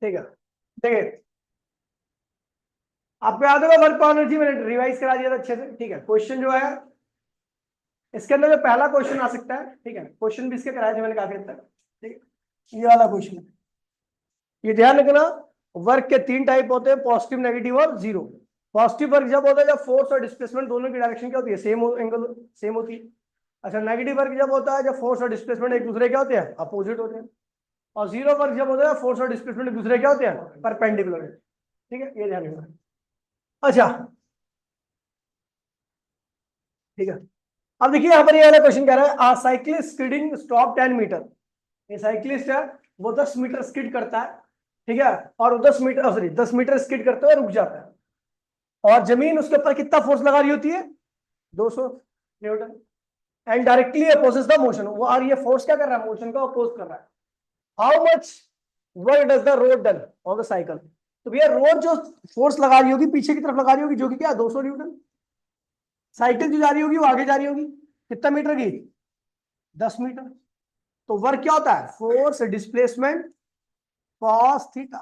ठीक है, देखिए आपको याद होगा वर्क ऑन एनर्जी मैंने रिवाइज करा दिया था अच्छे से। ठीक है, क्वेश्चन जो है इसके अंदर जो पहला क्वेश्चन आ सकता है, ठीक है, क्वेश्चन भी इसके कराए थे मैंने काफी हद तक। ठीक है, ये वाला क्वेश्चन है, ये ध्यान रखना। वर्क के तीन टाइप होते हैं, पॉजिटिव, नेगेटिव और जीरो। पॉजिटिव वर्क जब होता है जब फोर्स और डिस्प्लेसमेंट दोनों की डायरेक्शन क्या होती है, सेम एंगल सेम होती है। अच्छा, नेगेटिव वर्क जब होता है जब फोर्स और डिस्प्लेसमेंट एक दूसरे क्या होते हैं, अपोजिट होते हैं। और जीरो वर्क जब होता है फोर्स और डिस्प्लेसमेंट एक दूसरे क्या होते हैं, परपेंडिकुलर। ठीक है, ये ध्यान रखना। अच्छा, ठीक है, अब देखिए यहाँ पर ये वाला क्वेश्चन कह रहा है आ साइक्लिस्ट स्किडिंग स्टॉप 10 मीटर। ये साइक्लिस्ट है, वो 10 मीटर स्किड करता है, ठीक है, और वो 10 मीटर सॉरी 10 मीटर स्किड करते हुए रुक जाता है। और जमीन उसके ऊपर कितना फोर्स लगा रही होती है, 200 Newton. And directly opposes the motion, वो और ये फोर्स क्या कर रहा है, मोशन का अपोज कर रहा है। How much work does the road done on the cycle. तो भैया रोड जो फोर्स लगा रही होगी पीछे की तरफ लगा रही होगी, जो कि क्या 200 न्यूटन। साइकिल जो जा रही होगी वो आगे जा रही होगी कितना मीटर की, 10 मीटर। तो वर्क क्या होता है, फोर्स डिस्प्लेसमेंट कॉस थीटा।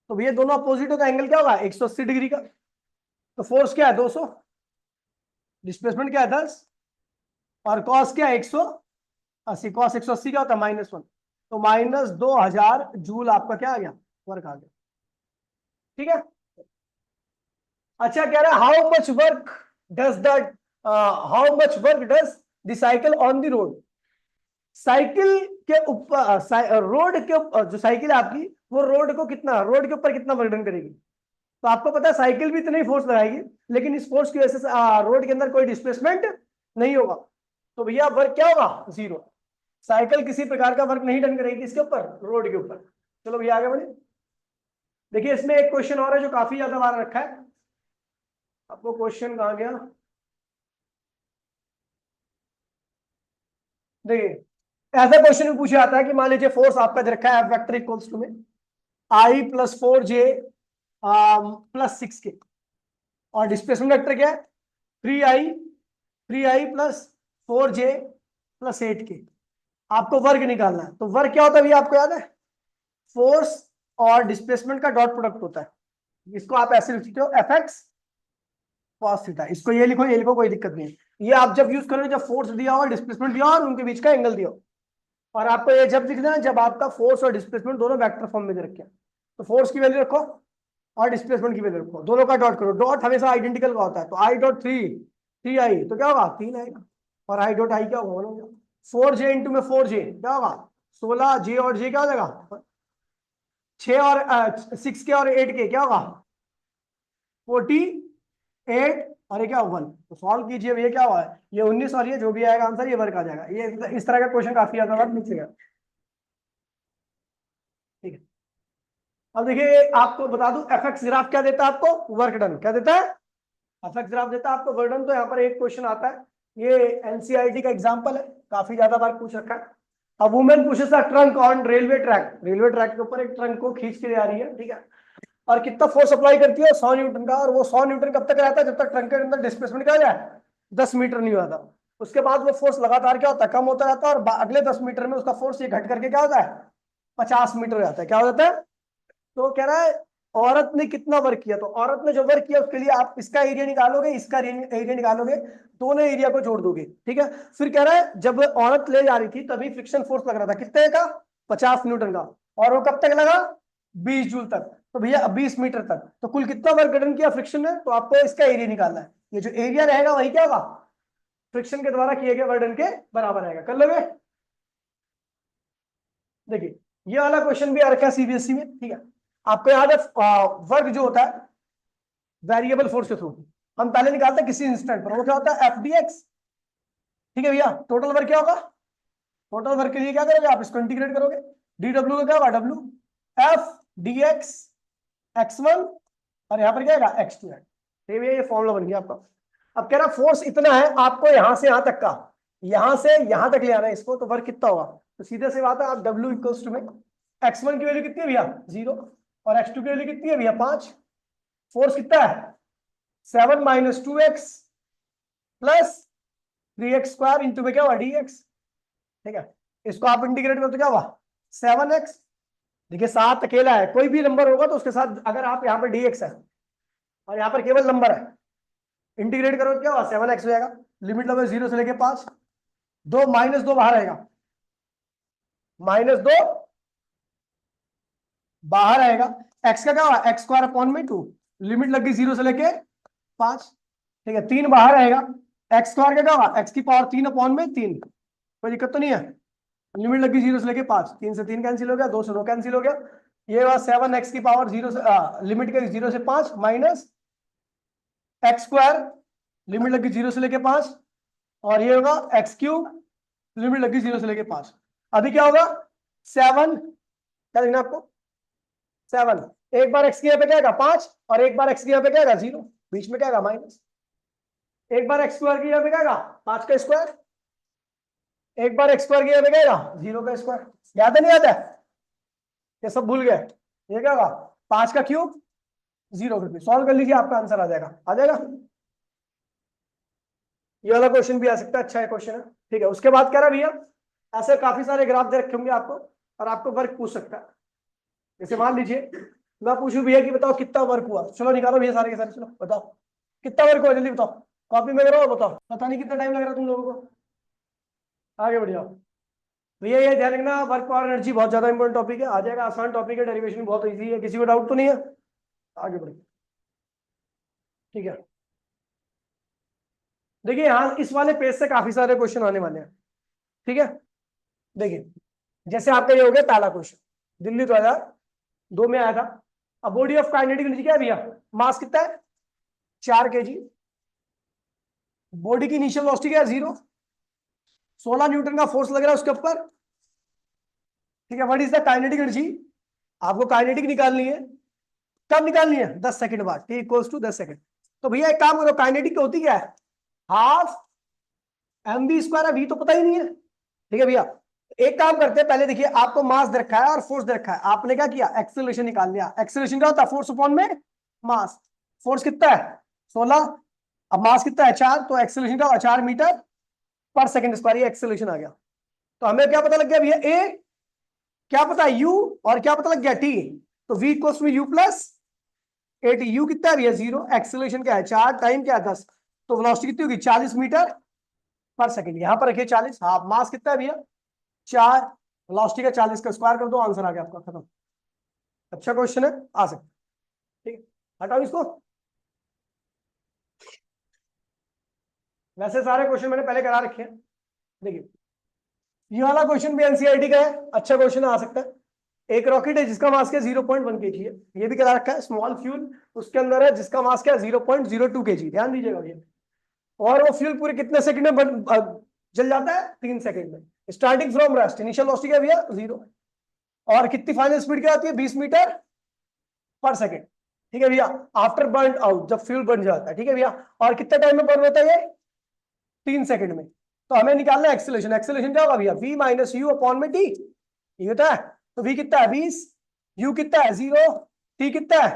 तो भैया दोनों अपोजिट होता है, एंगल क्या होगा 180 डिग्री का। तो फोर्स क्या है 200, डिस्प्लेसमेंट क्या है 10, और कॉस क्या है 180। कॉस 180 क्या होता है -1। तो -2000 जूल आपका क्या आ गया, वर्क आ गया। ठीक है, अच्छा कह रहा है how much work does that, how much work does the cycle on the road. Cycle के ऊपर, रोड के जो साइकिल है आपकी, वो रोड को कितना, रोड के ऊपर कितना वर्क डन करेगी। तो आपको पता है साइकिल भी इतना ही फोर्स लगाएगी, लेकिन इस फोर्स की वजह से रोड के अंदर कोई डिस्प्लेसमेंट नहीं होगा। तो भैया वर्क क्या होगा, जीरो। साइकिल किसी प्रकार का वर्क नहीं डन करेगी इसके ऊपर, रोड के ऊपर। चलो भैया आगे बढ़े। देखिए इसमें एक क्वेश्चन और है जो काफी ज्यादा बार रखा है। आपको क्वेश्चन कहाँ गया, देखिए ऐसा क्वेश्चन भी पूछा जाता है कि मान लीजिए फोर्स आपका दे रखा है वेक्टर इक्वल्स टू में I+4J +6K, और डिस्प्लेसमेंट वेक्टर क्या है 3I +4J +8K। आपको वर्क निकालना है। तो वर्क क्या होता है भैया आपको याद है, फोर्स और डिस्प्लेसमेंट का डॉट प्रोडक्ट होता है। इसको आप ऐसे लिख सकते हो Fx cos थीटा। इसको ये लिखो, ये लिखो, कोई दिक्कत नहीं है। ये आप जब यूज करोगे जब फोर्स दिया हो, डिस्प्लेसमेंट दिया हो और उनके बीच का एंगल दिया हो। और आपको ये जब लिखना है जब आपका फोर्स और डिस्प्लेसमेंट दोनों वेक्टर फॉर्म में दे रखे हैं। तो फोर्स की वैल्यू रखो और डिस्प्लेसमेंट की वैल्यू रखो, दोनों का डॉट करो। डॉट हमेशा आइडेंटिकल का होता है, तो I.3 तो क्या होगा 3 आएगा, और I.I क्या होगा 4J इंटू में 4J क्या होगा 16J, और J क्या हो जाएगा 6, और 6K और 8K क्या होगा 48, और ये क्या 1। तो सॉल्व कीजिए, ये क्या हुआ है, ये 19, और ये जो भी आएगा आंसर ये वर्क आ जाएगा। ये इस तरह का क्वेश्चन काफी ज्यादा बार पूछेगा। ठीक है, अब देखिए आपको बता दूं Fx ग्राफ क्या देता है आपको, वर्क डन क्या देता है, Fx ग्राफ देता है आपको वर्क डन। तो यहाँ पर एक क्वेश्चन आता है, ये एनसीईआरटी का एग्जांपल है, काफी ज्यादा बार पूछ रखा है। A woman pushes a trunk on railway track, railway track के ऊपर एक ट्रंक को खींच के ले आ रही है, ठीक है, और कितना फोर्स अप्लाई करती है 100 न्यूटन का। और वो 100 न्यूटन कब तक रहता है, जब तक ट्रंक के अंदर डिस्प्लेसमेंट क्या हो जाए 10 मीटर नहीं होता। उसके बाद वो फोर्स लगातार क्या होता है, कम होता जाता है, और अगले 10 मीटर में उसका फोर्स ये घट करके क्या होता है 50 मीटर हो जाता है। क्या हो जाता है, तो कह रहा है औरत ने कितना वर्क किया। तो औरत ने जो वर्क किया उसके लिए आप इसका एरिया निकालोगे, इसका एरिया निकालोगे, दोनों एरिया को जोड़ दोगे, ठीक है। फिर कह रहा है जब औरत ले जा रही थी तभी फ्रिक्शन फोर्स लग रहा था कितने का 50 न्यूटन का, और वो कब तक लगा 20 जूल तक। तो भैया 20 मीटर तक, तो कुल कितना वर्क डन किया फ्रिक्शन ने, तो आपको इसका एरिया निकालना है। ये जो एरिया रहेगा वही क्या होगा, फ्रिक्शन के द्वारा किए गए वर्क डन के बराबर रहेगा। कर लोगे, देखिए ये वाला क्वेश्चन भी आ रखा है सीबीएसई में, ठीक है। आपको याद है वर्क जो होता है वेरिएबल फोर्स के थ्रू हम पहले निकालते हैं किसी इंस्टेंट पर, वो क्या होता है FDX। ठीक है भैया, टोटल वर्क क्या होगा, टोटल वर्क के लिए क्या करोगे आप, इसको इंटीग्रेट करोगे, DW का क्या होगा WF(dx)(x1), और यहाँ पर क्या आएगा x2 है। तो ये फॉर्मूला बन गया आपका। अब कह रहा फोर्स इतना है, आपको यहां से यहां तक का, यहां से यहां तक ले आना है इसको, तो वर्क कितना होगा। तो सीधे से बात है, आप W इक्वल्स टू में x1 की वैल्यू कितनी है भैया 0, और x2 की वैल्यू कितनी है भैया 5। फोर्स कितना है 7 - 2x + 3x² इंटू में क्या हुआ dx। ठीक है, इसको आप इंटीग्रेट करो तो क्या हुआ 7x देखिए 7 अकेला है, कोई भी नंबर होगा तो उसके साथ अगर आप यहाँ पर dx है और यहाँ पर केवल नंबर है, इंटीग्रेट करो तो क्या होगा 7x हो जाएगा। लिमिट लो 0 से लेके 5, 2 -2 बाहर आएगा, -2 बाहर आएगा। x का क्या होगा x²/2, लिमिट लग गई 0 से लेके 5, ठीक है। 3 बाहर आएगा, x² का क्या होगा x⁻³ कोई दिक्कत तो नहीं है। लिमिट लगी 0 से लेके 5, 3 से 3 कैंसिल हो गया, 2 से 2 कैंसिल हो गया। ये हुआ 7x⁻0 से लिमिट का 0 से 5 माइनस x², लिमिट लगी 0 से लेके 5, और ये होगा x³ लिमिट लगी 0 से लेके 5। अभी क्या होगा 7, क्या लिखना आपको 7, एक बार x की यहाँ पे क्या आएगा 5 और एक बार x की यहाँ पे क्या आएगा 0, बीच में क्या आएगा माइनस। एक बार x² की यहाँ पे क्या आएगा 5 का स्क्वायर, एक बार x² की यहाँ पे क्या आएगा 0 का स्क्वायर। याद है नहीं याद है, ये सब भूल गए। ये क्या होगा 5 का क्यूब 0 का, सॉल्व कर लीजिए आपका आंसर आ जाएगा, आ जाएगा। ये वाला क्वेश्चन भी आ सकता है, अच्छा है क्वेश्चन है, ठीक है। उसके बाद कह रहा भैया ऐसे काफी सारे ग्राफ दे रखे होंगे आपको और आपको वर्क पूछ सकता है। जैसे मान लीजिए मैं पूछूं भैया कि बताओ कितना वर्क हुआ, चलो निकालो भैया सारे के सारे, चलो बताओ कितना वर्क हुआ, जल्दी बताओ, कॉपी में करो बताओ, पता नहीं कितना टाइम लग रहा है तुम लोगों को। आगे बढ़ जाओ भैया, ये ध्यान रखना वर्क और एनर्जी बहुत ज्यादा इंपॉर्टेंट टॉपिक है, आ जाएगा, आसान टॉपिक है, डेरिवेशन बहुत इजी है, किसी को डाउट तो नहीं है। आगे बढ़िए, ठीक है। देखिए यहाँ इस वाले पेज से काफी सारे क्वेश्चन आने वाले हैं, ठीक है। देखिए जैसे आपका ये हो गया पहला क्वेश्चन, दिल्ली 2002 में आया था। अब बॉडी ऑफ काइनेटिक एनर्जी क्या है भैया, मास कितना है 4 kg, बॉडी की इनिशियल वेलोसिटी क्या है 0, 16 न्यूटन का फोर्स लग रहा है उसके ऊपर, ठीक है। What is the kinetic energy, आपको काइनेटिक निकालनी है, कब निकालनी है 10 सेकंड बाद, t इक्वल्स टू 10 सेकंड। तो भैया एक काम करो, काइनेटिक की होती क्या है हाफ mv² है, v तो पता ही नहीं है, ठीक है भैया। एक काम करते हैं, पहले देखिए आपको मास दे रखा है और फोर्स दे रखा है, आपने क्या किया एक्सेलरेशन निकाल लिया। एक्सेलरेशन क्या होता है फोर्स अपॉन में मास, फोर्स कितना है 16, अब मास कितना है 4, तो एक्सेलरेशन क्या होगा 4 मीटर पर सेकंड स्क्वायर, ये एक्सेलरेशन आ गया। तो हमें क्या पता लग गया भैया ए, क्या पता है u, और क्या पता लग गया t, तो v equals to u plus 8, u कितना है भैया 0, एक्सेलरेशन क्या है 4, टाइम क्या है 10, तो वेलोसिटी कितनी होगी 40 मीटर पर सेकंड। यहां पर रखिए 40, हाँ मास कितना है भैया 4, वेलोसिटी का 40 का स्क्वायर कर दो, आंसर आ गया आपका, खत्म। अच्छा क्वेश्चन है, आ सकता है, ठीक है। हटाओ इसको, वैसे सारे क्वेश्चन मैंने पहले करा रखे हैं। देखिए ये वाला क्वेश्चन भी एनसीईआरटी का है, अच्छा क्वेश्चन आ सकता है। एक रॉकेट है जिसका मास क्या 0.1 kg है, ये भी करा रखा है। स्मॉल फ्यूल उसके अंदर है जिसका मास क्या 0.02 kg, ध्यान दीजिएगा ये। और वो फ्यूल पूरे कितने सेकंड में जल जाता है 3 सेकंड में, starting from rest, initial velocity क्या भैया 0, और कितनी फाइनल स्पीड क्या आती है 20 मीटर पर सेकंड, ठीक है भैया। आफ्टर बर्न आउट, जब फ्यूल बन जाता है, ठीक है भैया। और कितने टाइम में बर्न होता है ये 3 सेकंड में। तो हमें निकालना है एक्सेलरेशन, एक्सेलरेशन क्या होगा भैया v माइनस यू अपॉन में टी, ये होता है। तो v कितना है 20, u कितना है 0, t कितना है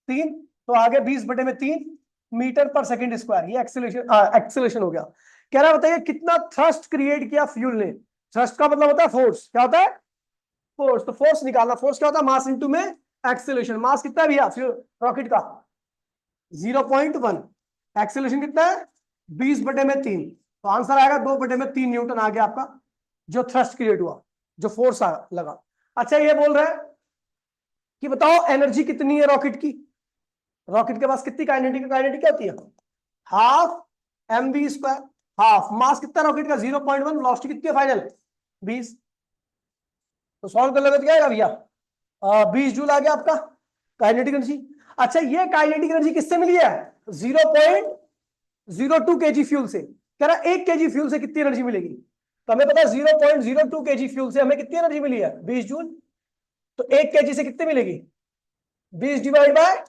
3, तो आगे 20/3 मीटर पर सेकंड स्क्वायर, ये एक्सेलरेशन एक्सेलरेशन हो गया। कह रहा बताइए कितना थ्रस्ट क्रिएट किया फ्यूल ने, थ्रस्ट का मतलब होता है फोर्स, क्या होता है फोर्स, तो फोर्स निकालना, फोर्स क्या होता है मास इनटू में एक्सेलरेशन। मास कितना है भैया फ्यूल रॉकेट का 0.1, एक्सेलरेशन कितना है 20/3, तो आंसर आएगा 2/3 न्यूटन आ गया आपका, जो थ्रस्ट क्रिएट हुआ, जो फोर्स लगा। अच्छा ये बोल रहा है कि बताओ एनर्जी कितनी है रॉकेट की, रॉकेट के पास कितनी काइनेटिक, काइनेटिक क्या होती है हाफ mv², हाफ मास कितना रॉकेट का 0.1, वेलोसिटी कितनी है फाइनल 20, तो सॉल्व कर लेते क्या आएगा भैया 20 जूल आ गया आपका काइनेटिक एनर्जी। अच्छा ये काइनेटिक एनर्जी किससे मिली है 0.02 kg फ्यूल से, कह रहा 1 kg फ्यूल से कितनी एनर्जी मिलेगी, तो हमें पता है 0.02 kg फ्यूल से हमें कितनी एनर्जी मिली है 20 जूल, तो 1 kg से कितनी मिलेगी 20 डिवाइड बाय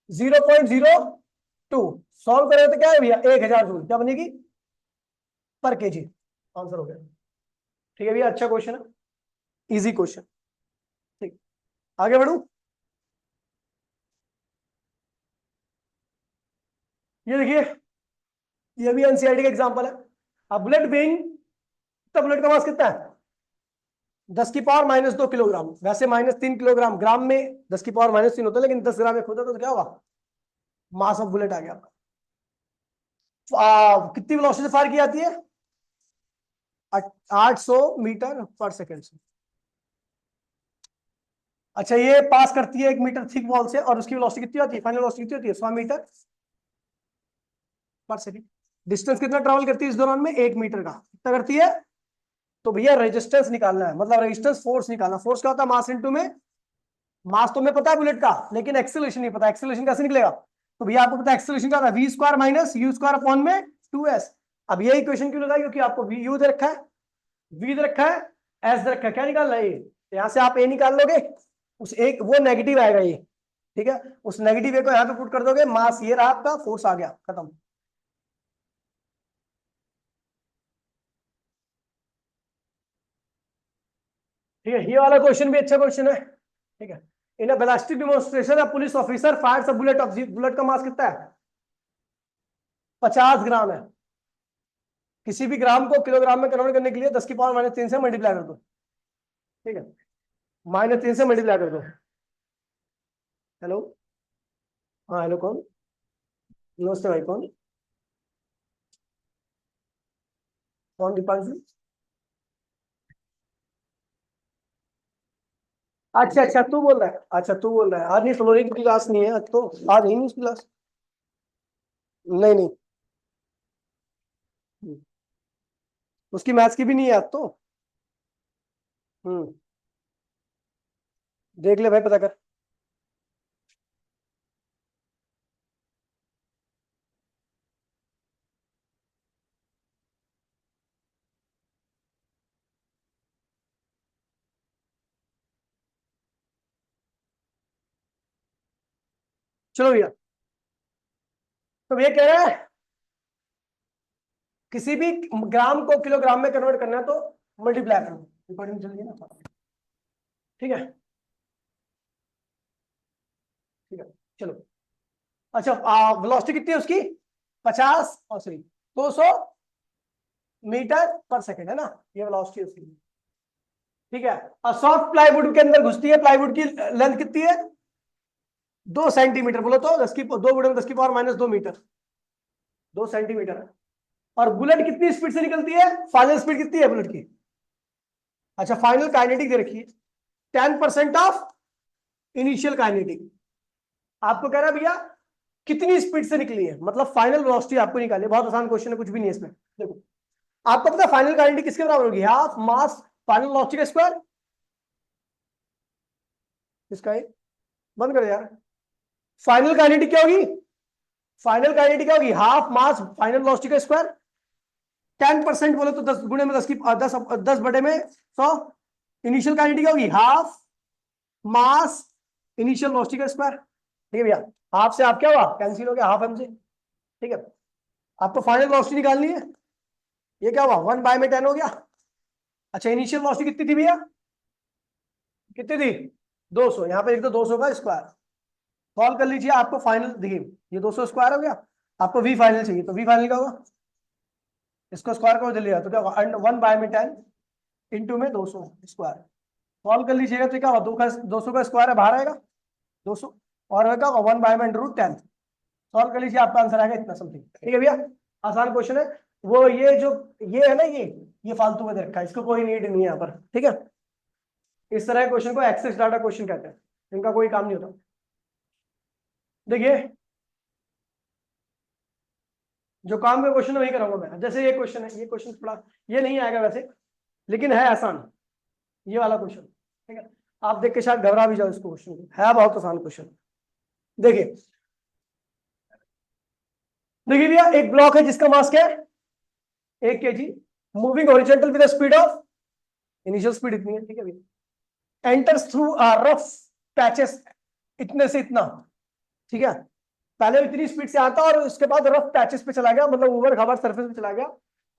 0.02, सॉल्व करें तो क्या है भैया 1000 जूल, क्या बनेगी पर केजी, आंसर हो गया, ठीक है भैया। अच्छा क्वेश्चन है, इजी क्वेश्चन, ठीक। आगे बढ़ू, ये देखिए ये भी एनसीईआरटी का एग्जांपल है। अब बुलेट बेइंग, तो बुलेट का मास कितना है 10⁻⁻2 किलोग्राम, वैसे -3 किलोग्राम, ग्राम में 10⁻−3 होता है, लेकिन 10 ग्राम में होता तो क्या होगा, मास ऑफ बुलेट आ गया आपका। कितनी वेलोसिटी से फायर की जाती है, 800 मीटर पर सेकेंड से। अच्छा, ये पास करती है 1 मीटर थिक वॉल से, और उसकी वेलोसिटी कितनी होती है, फाइनल वेलोसिटी कितनी होती है, 100 मीटर पर सेकेंड। डिस्टेंस कितना ट्रेवल करती है इस दौरान में, 1 मीटर का, कितना करती है। तो भैया रेजिस्टेंस निकालना है, मतलब रेजिस्टेंस फोर्स निकालना। फोर्स क्या होता है, मास इनटू में, मास तो हमें पता है बुलेट का, लेकिन एक्सेलरेशन नहीं पता, एक्सेलरेशन कैसे निकलेगा। तो भैया आपको पता है एक्सेलरेशन क्या था, v square minus u square upon में 2s। अब ये इक्वेशन क्यों लगाई, क्योंकि आपको वी यू दे रखा है, वी दे रखा है, एस दे रखा है, क्या निकालना है ये, तो यहां से आप ए निकाल लोगे, उस एक वो नेगेटिव आएगा ये, ठीक है, उस नेगेटिव ए को यहां पे पुट कर दोगे, मास ये रहा आपका, फोर्स आ गया, खत्म। ठीक है, ये वाला क्वेश्चन भी अच्छा क्वेश्चन है, ठीक है। In a ballistic demonstration a police officer fires a bullet of, bullet का मास कितना है, 50 ग्राम है। किसी भी ग्राम को किलोग्राम में कन्वर्ट करने के लिए 10⁻−3 से मल्टीप्लाई कर दो, ठीक है, -3 से मल्टीप्लाई कर दो। हेलो, हाँ हेलो, कौन, नमस्ते भाई, कौन, कौन दीपांशु। अच्छा अच्छा, तू बोल रहा है, अच्छा तू बोल रहा है, आज नहीं, फ्लोरिंग की क्लास नहीं है आज, तो आज है नहीं उसकी क्लास। नहीं नहीं, उसकी मैथ्स की भी नहीं है आज तो। हम्म, देख ले भाई, पता कर। चलो भैया, तो भैया कह रहा है किसी भी ग्राम को किलोग्राम में कन्वर्ट करना है तो मल्टीप्लाई करो, रिकॉर्डिंग चल रही है ना, ठीक है, ठीक है, चलो। अच्छा, वेलोसिटी कितनी है उसकी, 50, और सॉरी 200 मीटर पर सेकेंड है ना, ये वेलोसिटी है उसकी, ठीक है। और सॉफ्ट प्लाईवुड के अंदर घुसती है, प्लाईवुड की लेंथ कितनी है, 2 सेंटीमीटर, बोलो तो 10⁻²⁻²मीटर, 2 सेंटीमीटर है। और बुलेट कितनी स्पीड से निकलती है, फाइनल स्पीड कितनी है बुलेट की। अच्छा, फाइनल काइनेटिक दे रखी है, 10% ऑफ इनिशियल काइनेटिक। आपको कह रहा है भैया कितनी स्पीड से निकली है, मतलब फाइनल वेलोसिटी आपको निकाली है। बहुत आसान क्वेश्चन है, कुछ भी नहीं है इसमें। देखो, आपको पता है फाइनल काइनेटिक किसके बराबर होगी, हाफ मास फाइनल वेलोसिटी का स्क्वायर। इसका है, बंद कर यार। फाइनल काइनेटिक क्या होगी, फाइनल काइनेटिक क्या होगी, हाफ मास फाइनल वेलोसिटी का स्क्वायर। 10% बोले तो 10 गुणे में 10 की 10/100। इनिशियल काइनेटिक क्या होगी, हाफ मास इनिशियल वेलोसिटी का स्क्वायर, ठीक है भैया। हाफ से आप क्या हुआ, कैंसिल हो गया, हाफ एम से, ठीक है। आपको फाइनल वेलोसिटी निकालनी है, ये क्या हुआ, 1/10 हो गया। अच्छा, इनिशियल वेलोसिटी कितनी थी भैया, कितनी थी, 200, यहाँ पे एक तो 200 का स्क्वायर, सॉल्व कर लीजिए, आपको फाइनल देखिए, ये 200 स्क्वायर हो गया। आपको वी फाइनल चाहिए, तो वी फाइनल क्या होगा, इसको स्क्वायर कर दिया तो क्या होगा, 1/10 इंटू में 200 स्क्वायर। सॉल्व कर लीजिएगा तो क्या होगा, 200 का स्क्वायर है, बाहर आएगा 200, और क्या होगा 1/√10। सॉल्व कर लीजिए, आपका आंसर आएगा इतना समथिंग, ठीक है भैया। आसान क्वेश्चन है। वो ये जो ये है ना, ये फालतू में दे रखा है, इसको कोई नीड नहीं है यहाँ पर, ठीक है। इस तरह के क्वेश्चन को एक्सेस डाटा क्वेश्चन कहते हैं, इनका कोई काम नहीं होता। देखिए, जो काम का क्वेश्चन है वही कराऊंगा मैं। जैसे ये क्वेश्चन है, ये क्वेश्चन थोड़ा ये नहीं आएगा वैसे, लेकिन है आसान, ये वाला क्वेश्चन, ठीक है। आप देख के शायद घबरा भी जाओ इस क्वेश्चन को, है बहुत आसान क्वेश्चन। देखिए, देखिए भैया, एक ब्लॉक है जिसका मास क्या है, 1 kg, moving horizontal with the speed of, initial speed इतनी है, ठीक है भैया, एंटर्स थ्रू रफ पैचेस, इतने से इतना, ठीक है। पहले इतनी स्पीड से आता और उसके बाद रफ पैचेस पे चला गया, मतलब ऊपर खाबर सरफेस पे चला गया।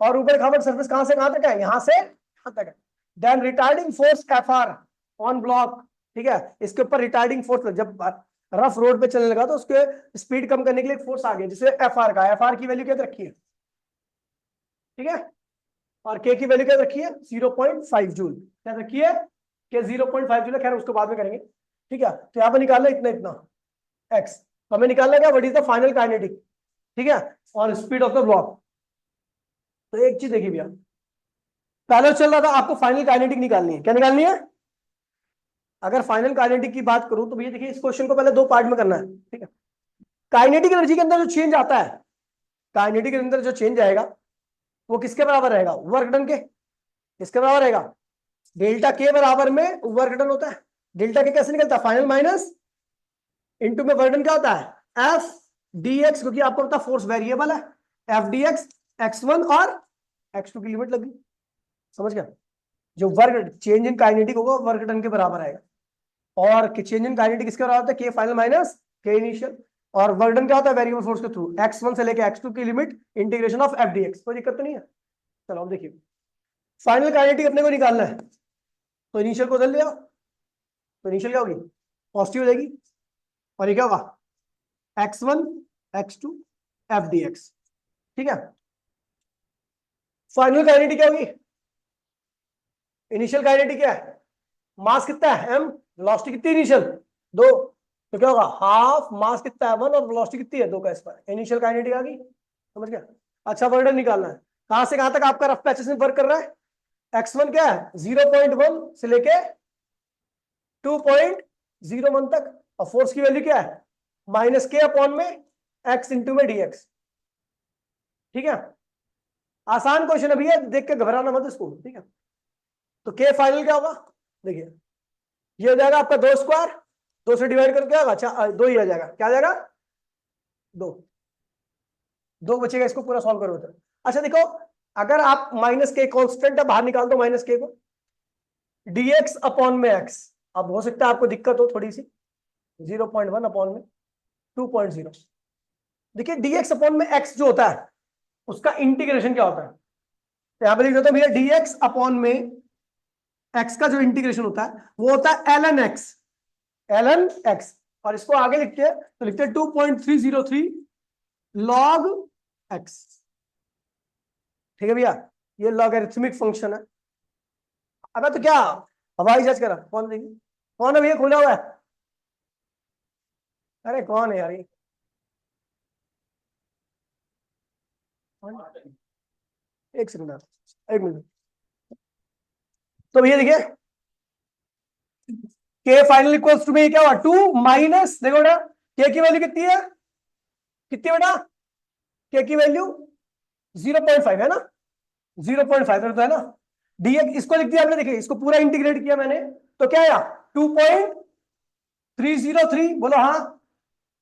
और ऊपर खाबर सरफेस कहां से कहां तक है, यहां से यहां तक है। Then retarding force FR on block, ठीक है। इसके ऊपर रिटार्डिंग फोर्स, जब रफ रोड पे चलने लगा तो उसके स्पीड कम करने के लिए एक फोर्स आ गया, जिसे एफआर का, एफआर की वैल्यू क्या रखी है, ठीक है। और के की वैल्यू क्या रखी है 0.5 जूल, क्या रखी है कि 0.5 जूल है, खैर उसको बाद में करेंगे। ठीक है, तो यहाँ पर निकालना इतना इतना एक्स, तो हमें निकालना क्या, what is the final kinetic, ठीक है, और स्पीड ऑफ द ब्लॉक। तो एक चीज देखिए भैया, पहले चल रहा था आपको फाइनल काइनेटिक निकालनी है, क्या निकालनी है, अगर फाइनल काइनेटिक की बात करूं तो भैया देखिए इस क्वेश्चन को पहले दो पार्ट में करना है। ठीक है, काइनेटिक एनर्जी के अंदर जो चेंज आता है, काइनेटिक के अंदर जो चेंज आएगा वो किसके बराबर रहेगा, वर्क डन के, किसके बराबर रहेगा, डेल्टा के बराबर में वर्क डन होता है। डेल्टा के कैसे निकलता है, फाइनल माइनस इनटू में वर्क डन क्या होता है एफ डी एक्स, क्योंकि आपको पता फोर्स वेरिएबल है, एफ डी एक्स x1 और x2 की लिमिट लगी, समझ गया, जो वर्क चेंज इन काइनेटिक होगा वर्क डन के बराबर आएगा, और चेंज इन काइनेटिक किसके बराबर होता है, के फाइनल माइनस के इनिशियल, और वर्क डन क्या होता है वेरिएबल फोर्स के थ्रू x1 से लेके x2 की limit integration of F D x, कोई दिक्कत तो नहीं है। चलो अब देखिए फाइनल काइनेटिक अपने को निकालना है, तो इनिशियल को बदल लिया, तो इनिशियल क्या होगी पॉजिटिव हो जाएगी, और ये क्या होगा x1 x2 F D x. ठीक है, फाइनल काइनेटिक क्या होगी, इनिशियल काइनेटिक क्या है, मास कितना है m, वेलोसिटी कितनी इनिशियल 2, तो क्या होगा हाफ मास कितना है 1 और वेलोसिटी कितनी है 2 का स्क्वायर, इनिशियल काइनेटिक आ गई, समझ गया। अच्छा वर्क डन निकालना है, कहां से कहां तक आपका रफ पैचेस में वर्क कर रहा है, x1 क्या है 0.1 से लेके 2.01 तक, और फोर्स की वैल्यू क्या है माइनस के अपॉन में x इंटू में dx। ठीक है, आसान क्वेश्चन है भैया, देख के घबराना मत इसको। ठीक है, तो के फाइनल क्या होगा, देखिए ये हो जाएगा आपका 2 स्क्वायर, 2 से डिवाइड करके आएगा, अच्छा 2 ही आ जाएगा, क्या आ जाएगा 2, 2 बचेगा, इसको पूरा सॉल्व करो तो। अच्छा देखो, अगर आप माइनस के कॉन्स्टेंट है बाहर निकाल दो माइनस के को, dx अपॉन में x, अब हो सकता है आपको दिक्कत हो थोड़ी सी, 0.1 अपॉन में 2.0, देखिए dx अपॉन में x जो होता है उसका इंटीग्रेशन क्या होता है, तो यहां पर लिख देता हूं भैया dx अपॉन में x का जो इंटीग्रेशन होता है वो होता है ln x, और इसको आगे लिखते हैं तो लिखते हैं 2.303 log x। ठीक है भैया, ये लॉगरिथमिक फंक्शन है। अबे तो क्या हवाई जहाज करा, कौन देखिए कौन है भैया, खुला हुआ है, अरे कौन है यार ये, एक सेकंड, एक मिनट, तो भैया देखिए के फाइनल इक्वल्स टू में क्या हुआ 2 माइनस, देखो बेटा के की वैल्यू कितनी है, कितनी बेटा, के की वैल्यू 0.5 है ना, 0.5 तो है ना, dx इसको लिख दिया आपने, देखिए इसको पूरा इंटीग्रेट किया मैंने, तो क्या आया 2.303, बोलो हाँ,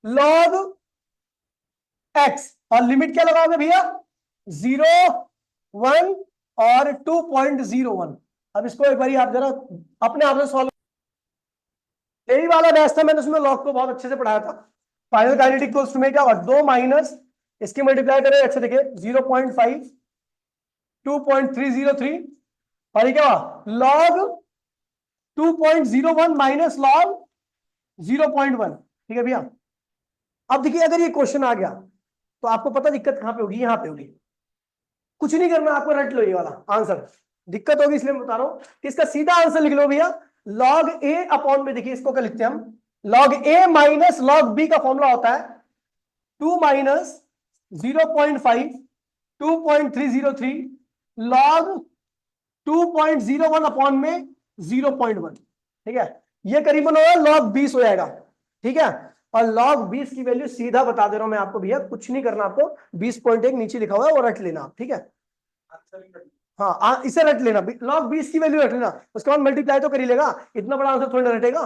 log x, और लिमिट क्या लगाओगे भैया 0 1 और 2.01। अब इसको एक बार आप जरा अपने आप से सॉल्व, यही वाला बैच था, मैंने उसमें लॉग को बहुत अच्छे से पढ़ाया था। फाइनल काइनेटिक इक्वल्स टू में क्या होगा 2 माइनस इसकी मल्टीप्लाई करें, अच्छा देखिए 0.5 2.303, और ये क्या हुआ log 2.01 माइनस log 0.1। ठीक है भैया, अब देखिए अगर ये क्वेश्चन आ गया तो आपको पता दिक्कत कहां पे होगी, यहां पे होगी, कुछ नहीं करना आपको, रट लो ये वाला आंसर, दिक्कत होगी इसलिए मैं बता रहा हूं कि इसका सीधा आंसर लिख लो भैया log a अपॉन में, देखिए इसको क्या लिखते हैं हम, log a minus log b का फॉर्मूला होता है 2 माइनस 0.5 2.303 log 2.01 अपॉन में 0.1। ठीक है, ये करीबन होगा log 20 हो जाएगा। ठीक है, और log 20 की वैल्यू सीधा बता दे रहा हूं मैं आपको भैया, कुछ नहीं करना आपको, 20.1 नीचे लिखा हुआ है वो रट लेना आप। ठीक है, हाँ इसे रट लेना, log 20 की वैल्यू रट लेना, उसके बाद मल्टीप्लाई तो कर ही लेगा, इतना बड़ा आंसर थोड़ी ना रटेगा।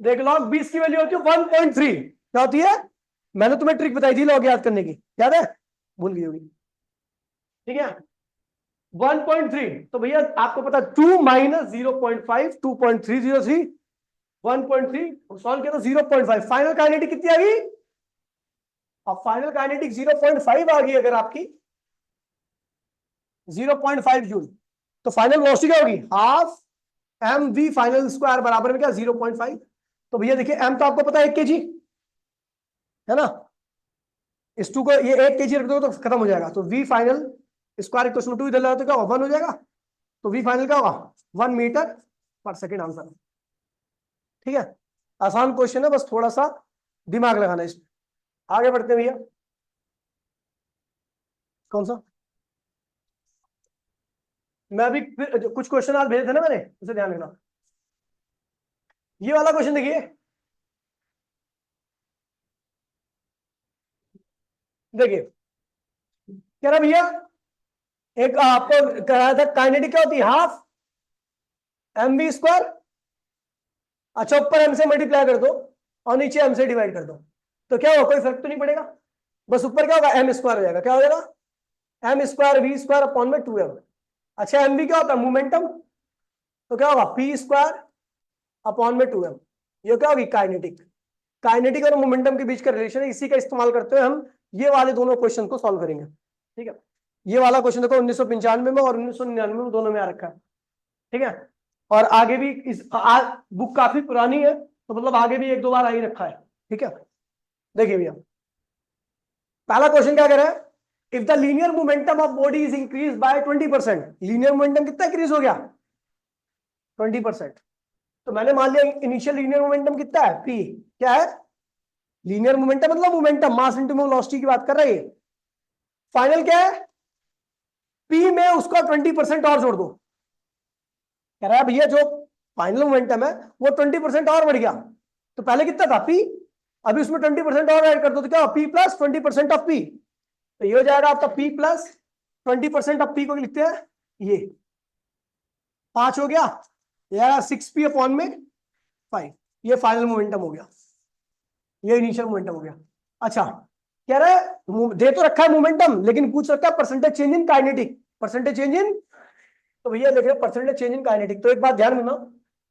देख log 20 की वैल्यू होती है 1.3, क्या होती है, मैंने तुम्हें ट्रिक बताई थी लॉग याद करने की, याद है, भूल गई होगी। ठीक है 1.3, तो भैया आपको पता 2 माइनस 0.5 2.303 1.3 सॉल्व किया तो 0.5, फाइनल काइनेटिक कितनी आ गई, अब फाइनल काइनेटिक 0.5 आ गई अगर आपकी 0.5 जूल, तो फाइनल वेलोसिटी क्या होगी half m v final square बराबर में क्या 0.5। तो भैया देखिए एम तो आपको पता है 1 kg है ना, इस 2 को ये 1 kg रख दो तो खत्म हो जाएगा, तो v final square equal to 2 इधर लगा तो क्या होगा 1 हो जाएगा, तो वी फाइनल क्या होगा 1 मीटर पर सेकेंड आंसर। ठीक है, आसान क्वेश्चन है, बस थोड़ा सा दिमाग लगाना है इसमें। आगे बढ़ते हैं भैया, कौन सा, मैं अभी कुछ क्वेश्चन आज भेजे थे ना मैंने, उसे ध्यान रखना। ये वाला क्वेश्चन देखिए, देखिए कह रहा भैया एक आपको कराया था काइनेटिक क्या होती है, हाफ mv स्क्वायर, अच्छा ऊपर m से मल्टीप्लाई कर दो और नीचे m से डिवाइड कर दो, तो क्या होगा, कोई फर्क तो नहीं पड़ेगा, बस ऊपर क्या होगा m स्क्वायर हो जाएगा, क्या हो जाएगा m square v square upon में 2m। अच्छा mv क्या होता है मोमेंटम, तो क्या होगा p स्क्वायर अपॉन में 2m, ये क्या होगी काइनेटिक। काइनेटिक और मोमेंटम के बीच का रिलेशन है, इसी का इस्तेमाल करते हुए हम ये वाले दोनों क्वेश्चन को सॉल्व करेंगे। ठीक है, ये वाला क्वेश्चन देखो 1995 में और 1999 में दोनों में आ रखा है। ठीक है, और आगे भी इस बुक काफी पुरानी है, तो मतलब आगे भी 1-2 बार आ ही रखा है। ठीक है, देखिए भैया पहला क्वेश्चन क्या कह रहा है, if the linear momentum of body is increase by 20%, linear momentum कितना इंक्रीज हो गया 20%, तो मैंने मान लिया इनिशियल लीनियर मोमेंटम कितना है p, क्या है लीनियर मोमेंटम मतलब मोमेंटम मास इनटू वेलोसिटी की बात कर रहे हैं, फाइनल क्या है p में उसका 20% और जोड़ दो, कह रहा है भैया जो फाइनल मोमेंटम है वो 20% और बढ़ गया, तो पहले कितना था p, अभी उसमें 20% और ऐड कर दो तो क्या p प्लस 20% ऑफ p, तो ये हो जाएगा आपका p प्लस 20% ऑफ p को लिखते हैं ये 5 हो गया, या 6p अपॉन में 5, ये फाइनल मोमेंटम हो गया, ये इनिशियल मोमेंटम हो गया। अच्छा कह रहा है दे तो रखा है मोमेंटम, लेकिन पूछ रखा है percentage change in kinetic, percentage change in, तो भैया देख रहे हो परसेंटेज चेंज इन काइनेटिक, तो एक बात ध्यान रखना,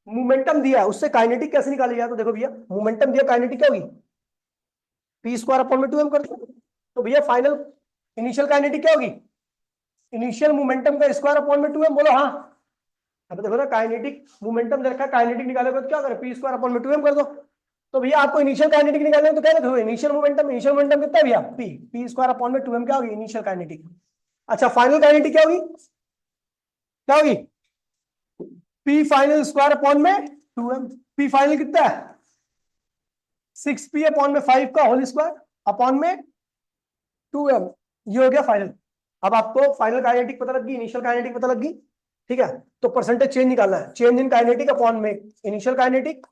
मोमेंटम दिया है उससे काइनेटिक कैसे निकाली जाए, तो देखो भैया मोमेंटम दिया काइनेटिक क्या होगी पी स्क्वायर अपॉन में 2m कर दो, तो भैया फाइनल इनिशियल काइनेटिक क्या होगी इनिशियल मोमेंटम का स्क्वायर अपॉन में 2m, बोलो हाँ। अब देखो ना काइनेटिक मोमेंटम दे रखा है, काइनेटिक निकालोगे तो क्या करें पी स्क्वायर अपॉन में 2m कर दो, तो भैया आपको इनिशियल काइनेटिक निकालना है तो क्या देखो इनिशियल मोमेंटम कितना है भैया पी स्क्वायर अपॉन में 2m क्या होगी इनिशियल काइनेटिक। अच्छा फाइनल काइनेटिक क्या होगी, क्या होगी पी फाइनल स्क्वायर अपॉन में 2m, पी फाइनल कितना है 6p अपॉन में 5 का होल स्क्वायर अपॉन में 2m, ये हो गया फाइनल। अब आपको फाइनल काइनेटिक पता लग गई, इनिशियल काइनेटिक पता लग गई। ठीक है, तो परसेंटेज चेंज निकालना है, चेंज इन काइनेटिक अपॉन में इनिशियल काइनेटिक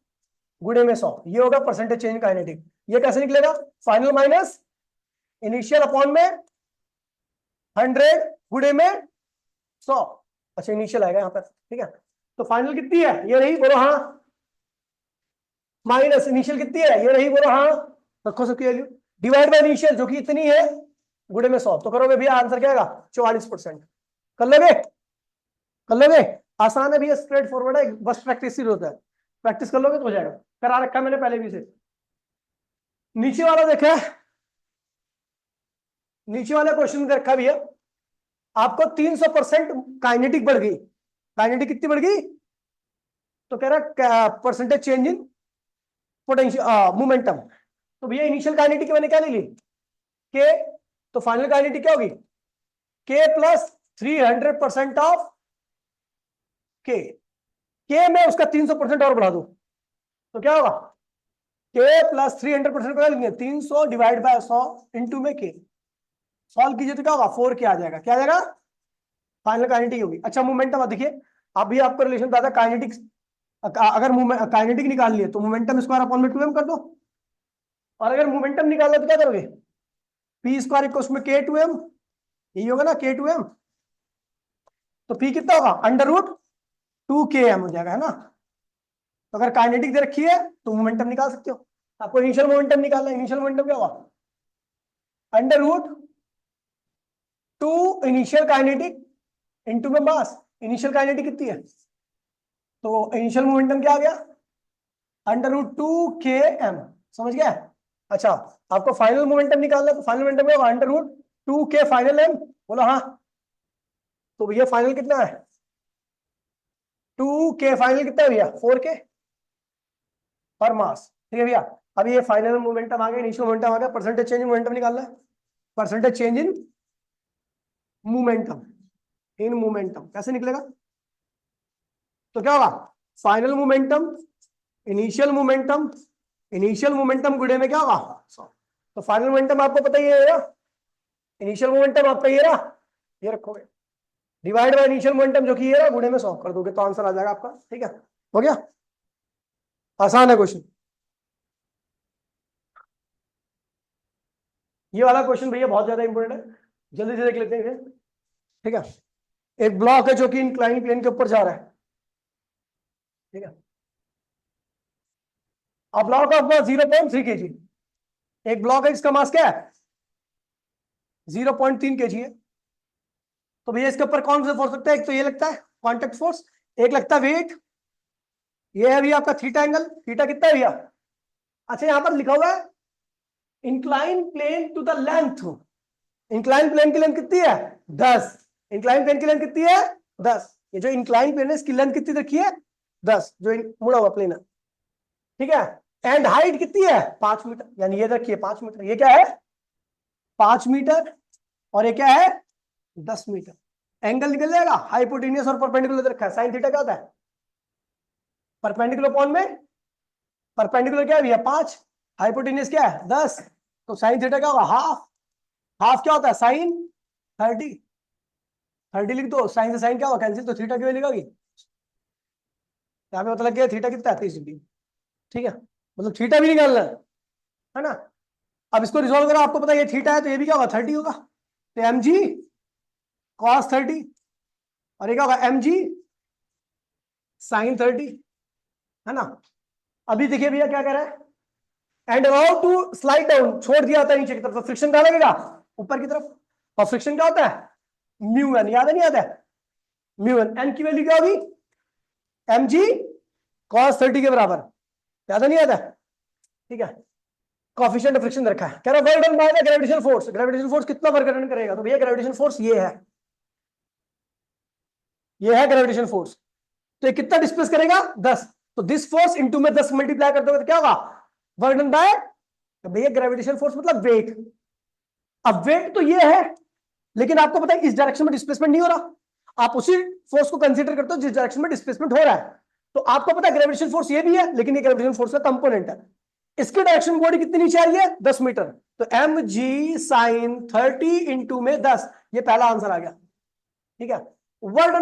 गुणे में 100, ये होगा परसेंटेज चेंज इन काइनेटिक। ये कैसे निकलेगा फाइनल माइनस इनिशियल अपॉन में 100 गुणे में 100, अच्छा इनिशियल आएगा यहाँ पर। ठीक है, तो फाइनल कितनी है ये रही, बोलो हाँ, माइनस इनिशियल कितनी है ये रही, बोलो हाँ, रखो सबकी वैल्यू, डिवाइड बाय इनिशियल जो कि इतनी है गुणे में 100, तो करोगे भैया आंसर क्या आएगा 44%। कर लोगे, कर लोगे, आसान है भैया, स्ट्रेट फॉरवर्ड है, बस प्रैक्टिस ही होता है, प्रैक्टिस कर लोगे तो हो जाएगा, करा रखा है मैंने पहले भी से। नीचे वाला देखा है, नीचे वाला क्वेश्चन देखा भैया, आपको 300% काइनेटिक बढ़ गई, काइनेटिक कितनी बढ़ गई, तो कह रहा percentage change in potential momentum, तो भैया इनिशियल काइनेटिक मैंने क्या ले ली के, तो फाइनल काइनेटिक क्या होगी के प्लस 300% ऑफ के में उसका 300% और बढ़ा दो, तो क्या होगा के प्लस 300% को लेंगे 300 डिवाइड बाय 100 इंटू में के, सॉल्व कीजिए तो क्या होगा 4 के आ जाएगा, क्या आ जाएगा फाइनल काइनेटिक होगी। अच्छा मोमेंटम देखिए, अभी आपको रिलेशन बता काइनेटिक, अगर काइनेटिक निकाल लिए तो मोमेंटम स्क्वायर अपॉन में 2m कर दो, और अगर मोमेंटम निकालना तो क्या करोगे पी स्क्वायर इक्वल्स में के 2m, यही होगा ना के 2m, तो पी कितना होगा अंडर रूट 2km हो जाएगा, है ना। तो अगर काइनेटिक दे रखी है तो मोमेंटम निकाल सकते हो, आपको इनिशियल मोमेंटम निकालना है, इनिशियल मोमेंटम क्या होगा under root 2 initial kinetic into में मास, इनिशियल काइनेटिक कितनी है, तो इनिशियल मोमेंटम क्या आ गया अंडर रूट 2km, समझ गया। अच्छा आपको फाइनल मोमेंटम निकालना है, तो फाइनल मोमेंटम क्या होगा under root 2k final m, बोला हाँ, तो भैया फाइनल कितना है 2k, फाइनल कितना है भैया 4k पर मास। ठीक है भैया, अभी ये फाइनल मोमेंटम आ गया, इनिशियल मोमेंटम आ गया, परसेंटेज चेंज मोमेंटम निकालना है, percentage change in momentum, in momentum कैसे निकलेगा? तो क्या होगा? Final momentum, initial momentum, initial momentum गुणे में क्या होगा? तो फाइनल मोमेंटम आपको पता ही है, इनिशियल मोमेंटम आपका ये रहा, ये रखोगे डिवाइड बाय इनिशियल मोमेंटम जो कि ये रहा, गुणे में 100 कर दोगे तो आंसर आ जाएगा आपका। ठीक है, हो गया, आसान है क्वेश्चन। ये वाला क्वेश्चन भैया बहुत ज्यादा इंपॉर्टेंट है, जल्दी से देख लेते हैं। ठीक है, एक ब्लॉक है जो कि इंक्लाइन प्लेन के ऊपर जा रहा है। ठीक है, अब ब्लॉक आपका 0.3 kg, एक ब्लॉक है, इसका मास क्या है? 0.3 kg है। तो भैया इसके ऊपर कौन सा फोर्स लगता है? एक तो ये लगता है कॉन्टेक्ट फोर्स, एक लगता है वेट, ये है भैया आपका थीटा एंगल। थीटा कितना है भैया? अच्छा, यहां पर लिखा हुआ है incline plane to the length. Incline plane की लेंथ कितनी है? 10। इंक्लाइन प्लेन की लेंथ कितनी है? 10। ये जो इंक्लाइन प्लेन है इसकी लेंथ कितनी रखी है? 10, जो मुड़ा हुआ प्लेन है। ठीक है, एंड हाइट कितनी है? 5 मीटर, यानी ये रखिए 5 मीटर। ये क्या है? 5 मीटर, और ये क्या है? 10 मीटर। एंगल निकल जाएगा, हाइपोटेनियस और परपेंडिकुलर रखा है। साइन थीटा क्या होता है? परपेंडिकुलर अपॉन में परपेंडिकुलर क्या है भैया? 5, हाइपोटेनियस क्या है? 10, तो साइन थीटा क्या होगा? हाफ। हाफ क्या होता है? साइन 30। 30 लिख दो, साइन से साइन क्या होगा? कैंसिल, तो थीटा क्यों लिखोगी? यहाँ पे पता लग गया थीटा कितना है? 30 डिग्री। ठीक है, मतलब थीटा भी निकालना है ना। अब इसको रिजोल्व करो, आपको पता है ये थीटा है तो ये भी क्या होगा? 30 होगा, तो एम जी कॉस 30, और ये क्या होगा? एम जी साइन 30, है ना। अभी देखिए भैया क्या कह रहा है, and about to slide down, छोड़ दिया होता है नीचे की तरफ, तो फ्रिक्शन कहां लगेगा? ऊपर की तरफ। और फ्रिक्शन क्या होता है? म्यू एन, याद है नहीं आता है? म्यू एन, एन की वैल्यू क्या होगी? एम जी कॉस 30 के बराबर, याद नहीं आता है? ठीक है, कोएफिशिएंट ऑफ फ्रिक्शन रखा है, कह रहा work done by the gravitational force. Gravitational force कितना वर्क डन करेगा? तो भैया ग्रेविटेशनल फोर्स ये है, ये है ग्रेविटेशनल फोर्स। तो ये कितना डिस्प्लेस करेगा? 10। तो दिस फोर्स इनटू में 10 मल्टीप्लाई कर दोगे तो क्या होगा? वर्क डन बाय, तो भैया ग्रेविटेशनल फोर्स मतलब वेट। अब वेट तो ये है, लेकिन आपको पता है इस डायरेक्शन में डिस्प्लेसमेंट नहीं हो रहा, आप उसी फोर्स को कंसीडर करते हो जिस डायरेक्शन में डिस्प्लेसमेंट हो रहा है। तो आपको पता है ग्रेविटेशनल फोर्स ये भी है, लेकिन ये ग्रेविटेशनल फोर्स का कंपोनेंट है। इसके डायरेक्शन बॉडी कितनी नीचे आ रही है? 10 मीटर, तो एम जी साइन 30 इंटू में 10, ये पहला आंसर आ गया। ठीक है, वर्क